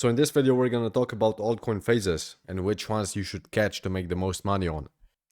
So in this video we're gonna talk about altcoin phases and which ones you should catch to make the most money on.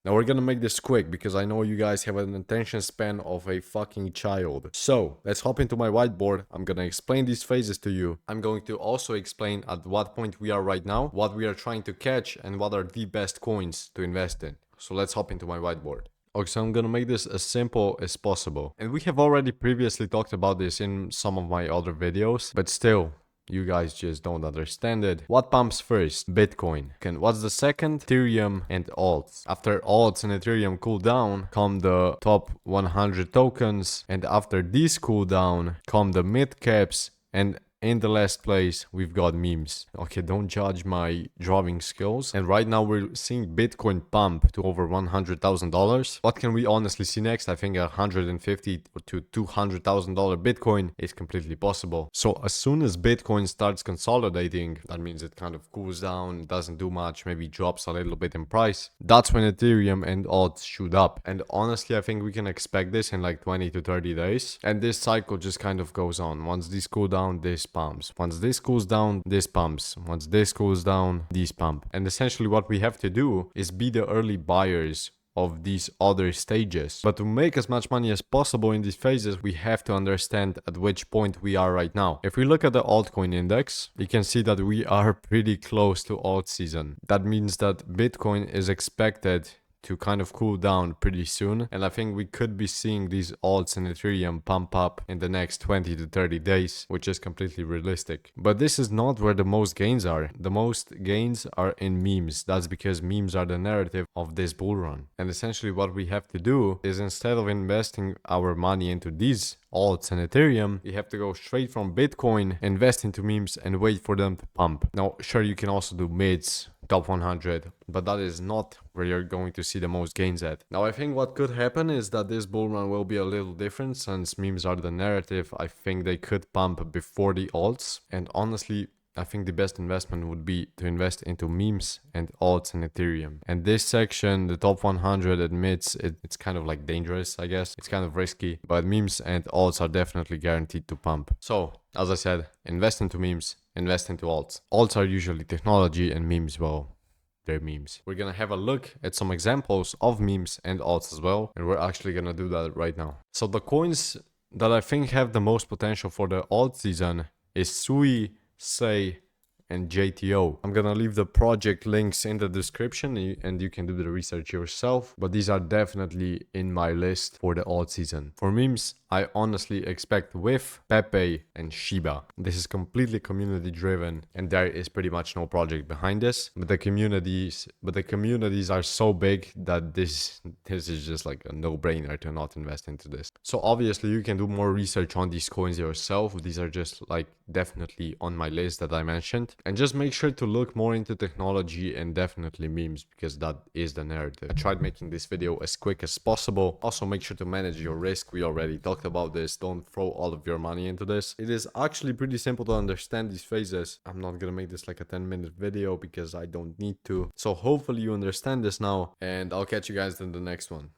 Now we're gonna make this quick because I know you guys have an attention span of a fucking child. So let's hop into my whiteboard. I'm gonna explain these phases to you. I'm going to also explain at what point we are right now, what we are trying to catch, and what are the best coins to invest in. So let's hop into my whiteboard. Okay, so I'm gonna make this as simple as possible. And we have already previously talked about this in some of my other videos, but still, you guys just don't understand it. What pumps first? Bitcoin. And what's the second? Ethereum and alts. After alts and Ethereum cool down, come the top 100 tokens. And after these cool down, come the mid caps. And in the last place, we've got memes. Okay, don't judge my drawing skills. And right now we're seeing Bitcoin pump to over $100,000. What can we honestly see next? I think $150,000 to $200,000 Bitcoin is completely possible. So as soon as Bitcoin starts consolidating, that means it kind of cools down, doesn't do much, maybe drops a little bit in price. That's when Ethereum and alts shoot up. And honestly, I think we can expect this in like 20 to 30 days. And this cycle just kind of goes on. Once these cool down, this pumps. Once this cools down, this pumps. Once this cools down, these pump. And essentially what we have to do is be the early buyers of these other stages. But to make as much money as possible in these phases, we have to understand at which point we are right now. If we look at the altcoin index, you can see that we are pretty close to Altseason. That means that Bitcoin is expected to kind of cool down pretty soon, and I think we could be seeing these alts and Ethereum pump up in the next 20 to 30 days, which is completely realistic. But this is not where the most gains are. The most gains are in memes. That's because memes are the narrative of this bull run. And essentially what we have to do is, instead of investing our money into these alts and Ethereum, we have to go straight from Bitcoin, invest into memes, and wait for them to pump. Now, sure, you can also do mids, top 100, but that is not where you're going to see the most gains at. Now, I think what could happen is that this bull run will be a little different since memes are the narrative. I think they could pump before the alts, and honestly, I think the best investment would be to invest into memes and alts and Ethereum. And this section, the top 100, admits it's kind of like dangerous, I guess. It's kind of risky, but memes and alts are definitely guaranteed to pump. So, as I said, invest into memes, invest into alts. Alts are usually technology, and memes, well, they're memes. We're gonna have a look at some examples of memes and alts as well, and we're actually gonna do that right now. So the coins that I think have the most potential for the alt season is Sui, Say, and JTO. I'm gonna leave the project links in the description and you can do the research yourself, but these are definitely in my list for the alt season. For memes, I honestly expect Whiff, Pepe, and Shiba. This is completely community driven, and there is pretty much no project behind this. But the communities are so big that this is just like a no-brainer to not invest into this. So obviously you can do more research on these coins yourself. These are just like definitely on my list that I mentioned. And just make sure to look more into technology and definitely memes, because that is the narrative. I tried making this video as quick as possible. Also make sure to manage your risk. We already talked about this. Don't throw all of your money into this. It is actually pretty simple to understand these phases. I'm not gonna make this like a 10-minute video because I don't need to. So hopefully you understand this now, and I'll catch you guys in the next one.